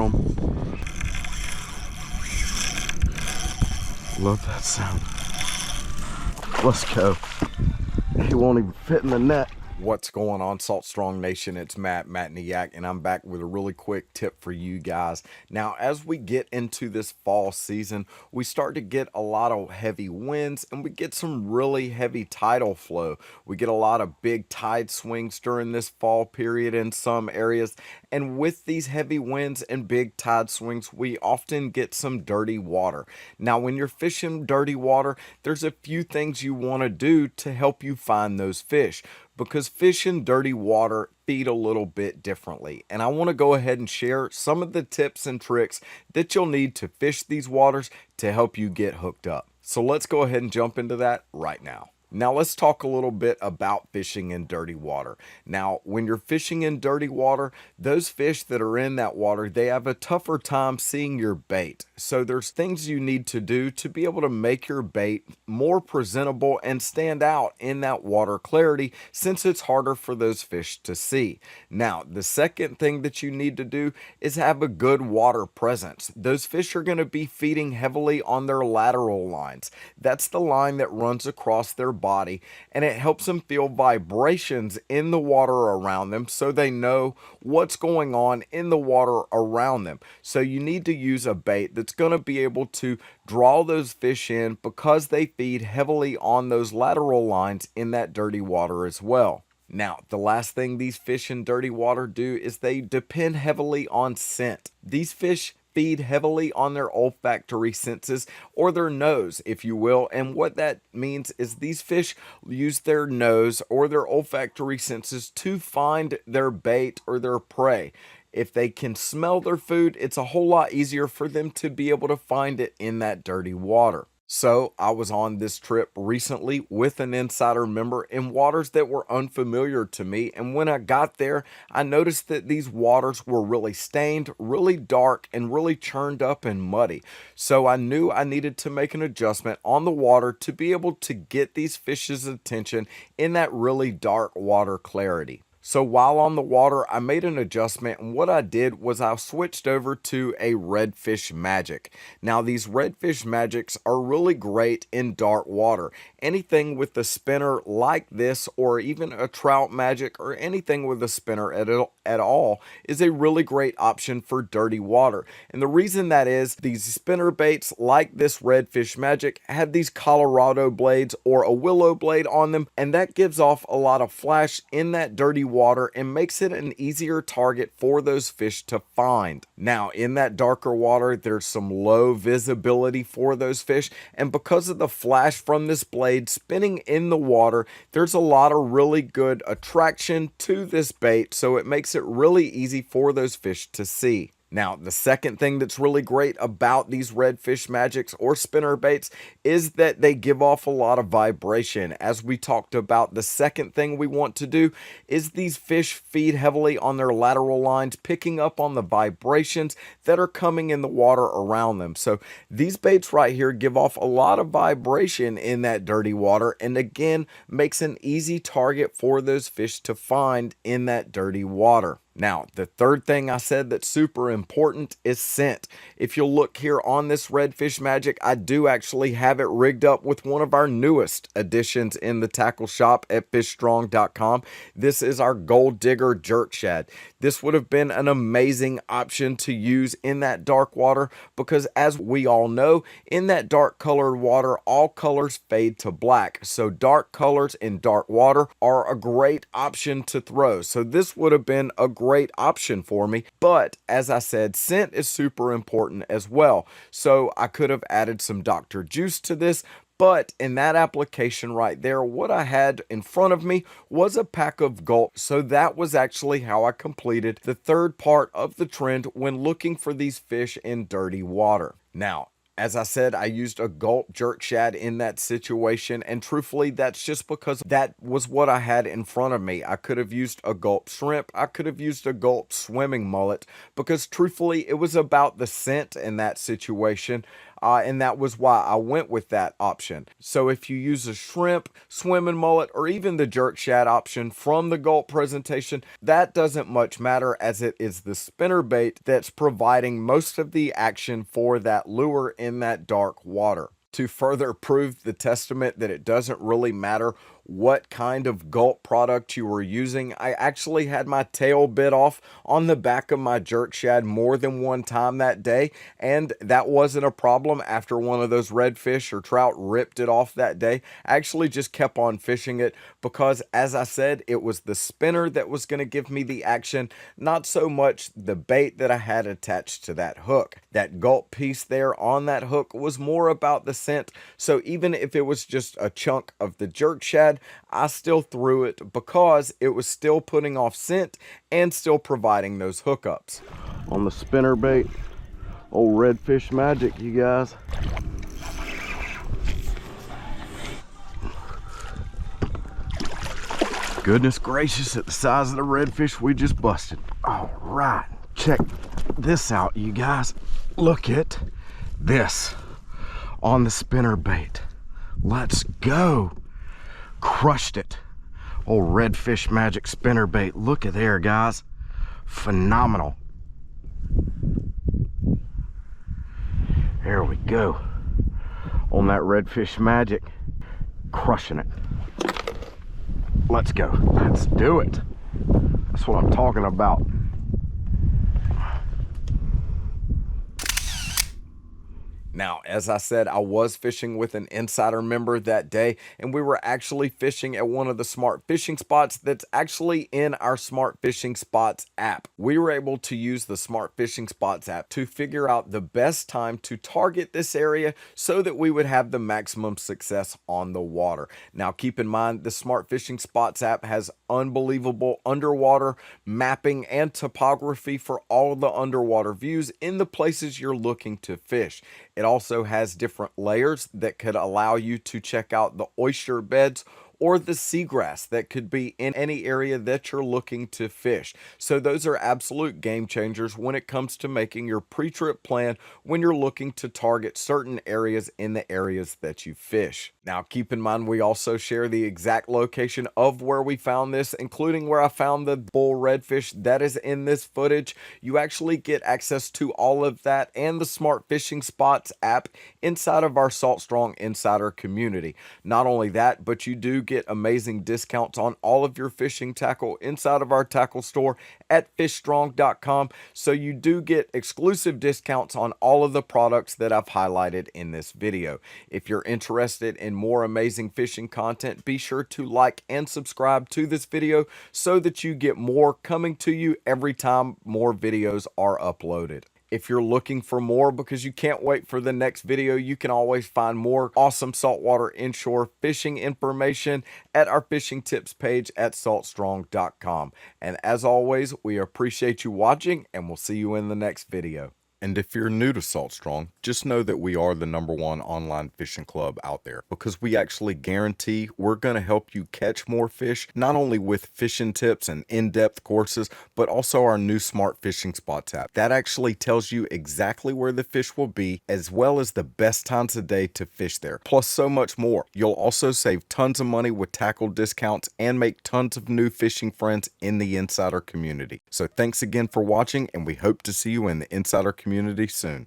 over them. Love that sound. Let's go. He won't even fit in the net. What's going on, Salt Strong Nation? It's Matt in the Yak, and I'm back with a really quick tip for you guys. Now, as we get into this fall season, we start to get a lot of heavy winds, and we get some really heavy tidal flow. We get a lot of big tide swings during this fall period in some areas, and with these heavy winds and big tide swings, we often get some dirty water. Now, when you're fishing dirty water, there's a few things you want to do to help you find those fish, because fish in dirty water feed a little bit differently. And I want to go ahead and share some of the tips and tricks that you'll need to fish these waters to help you get hooked up. So let's go ahead and jump into that right now. Now let's talk a little bit about fishing in dirty water. Now, when you're fishing in dirty water, those fish that are in that water, they have a tougher time seeing your bait. So there's things you need to do to be able to make your bait more presentable and stand out in that water clarity, since it's harder for those fish to see. Now, the second thing that you need to do is have a good water presence. Those fish are going to be feeding heavily on their lateral lines. That's the line that runs across their body, and it helps them feel vibrations in the water around them, so they know what's going on in the water around them. So you need to use a bait that's going to be able to draw those fish in, because they feed heavily on those lateral lines in that dirty water as well. Now, the last thing these fish in dirty water do is they depend heavily on scent. These fish feed heavily on their olfactory senses, or their nose, if you will. And what that means is these fish use their nose or their olfactory senses to find their bait or their prey. If they can smell their food, it's a whole lot easier for them to be able to find it in that dirty water. So I was on this trip recently with an insider member in waters that were unfamiliar to me, and when I got there, I noticed that these waters were really stained, really dark, and really churned up and muddy. So I knew I needed to make an adjustment on the water to be able to get these fish's attention in that really dark water clarity. So while on the water, I made an adjustment, and what I did was I switched over to a Redfish Magic. Now, these Redfish Magics are really great in dark water. Anything with a spinner like this, or even a trout magic, or anything with a spinner at all is a really great option for dirty water. And the reason that is, these spinner baits like this Redfish Magic have these Colorado blades or a willow blade on them, and that gives off a lot of flash in that dirty water and makes it an easier target for those fish to find. Now, in that darker water, there's some low visibility for those fish, and because of the flash from this blade spinning in the water, there's a lot of really good attraction to this bait, so it makes it really easy for those fish to see. Now, the second thing that's really great about these Redfish Magics or spinner baits is that they give off a lot of vibration. As we talked about, the second thing we want to do is these fish feed heavily on their lateral lines, picking up on the vibrations that are coming in the water around them. So these baits right here give off a lot of vibration in that dirty water, and again, makes an easy target for those fish to find in that dirty water. Now, the third thing I said that's super important is scent. If you'll look here on this Redfish Magic, I do actually have it rigged up with one of our newest additions in the tackle shop at fishstrong.com. This is our Gold Digger Jerk Shad. This would have been an amazing option to use in that dark water, because as we all know, in that dark colored water, all colors fade to black. So dark colors in dark water are a great option to throw. So this would have been a great option for me, but as I said, scent is super important as well. So I could have added some Dr. Juice to this, but in that application right there, what I had in front of me was a pack of Gulp. So that was actually how I completed the third part of the trend when looking for these fish in dirty water. Now, as I said, I used a Gulp Jerk Shad in that situation, and truthfully, that's just because that was what I had in front of me. I could have used a Gulp Shrimp, I could have used a Gulp Swimming Mullet, because truthfully, it was about the scent in that situation. and that was why I went with that option. So if you use a shrimp, swimming mullet, or even the jerk shad option from the gulp presentation, that doesn't much matter, as it is the spinner bait that's providing most of the action for that lure in that dark water. To further prove the testament that it doesn't really matter what kind of gulp product you were using, I actually had my tail bit off on the back of my jerk shad more than one time that day, and that wasn't a problem after one of those redfish or trout ripped it off that day. I actually just kept on fishing it because, as I said, it was the spinner that was going to give me the action, not so much the bait that I had attached to that hook. That gulp piece there on that hook was more about the scent, so even if it was just a chunk of the jerk shad, I still threw it because it was still putting off scent and still providing those hookups. On the spinner bait, old Redfish Magic, you guys. Goodness gracious at the size of the redfish we just busted. All right, check this out, you guys. Look at this on the spinner bait. Let's go. Crushed it. Old Redfish Magic spinner bait. Look at there, guys. Phenomenal. There we go. On that Redfish Magic. Crushing it. Let's go. Let's do it. That's what I'm talking about. Now, as I said, I was fishing with an insider member that day, and we were actually fishing at one of the smart fishing spots that's actually in our smart fishing spots app. We were able to use the smart fishing spots app to figure out the best time to target this area so that we would have the maximum success on the water. Now, keep in mind, the smart fishing spots app has unbelievable underwater mapping and topography for all the underwater views in the places you're looking to fish. It also has different layers that could allow you to check out the oyster beds or the seagrass that could be in any area that you're looking to fish. So those are absolute game changers when it comes to making your pre-trip plan when you're looking to target certain areas in the areas that you fish. Now, keep in mind, we also share the exact location of where we found this, including where I found the bull redfish that is in this footage. You actually get access to all of that and the Smart Fishing Spots app inside of our Salt Strong Insider community. Not only that, but you do get amazing discounts on all of your fishing tackle inside of our tackle store at fishstrong.com. So you do get exclusive discounts on all of the products that I've highlighted in this video. If you're interested in more amazing fishing content, be sure to like and subscribe to this video so that you get more coming to you every time more videos are uploaded. If you're looking for more because you can't wait for the next video, you can always find more awesome saltwater inshore fishing information at our fishing tips page at saltstrong.com. And as always, we appreciate you watching, and we'll see you in the next video. And if you're new to Salt Strong, just know that we are the #1 online fishing club out there, because we actually guarantee we're going to help you catch more fish, not only with fishing tips and in-depth courses, but also our new Smart Fishing Spots app. That actually tells you exactly where the fish will be, as well as the best times of day to fish there, plus so much more. You'll also save tons of money with tackle discounts and make tons of new fishing friends in the Insider community. So thanks again for watching, and we hope to see you in the Insider community soon.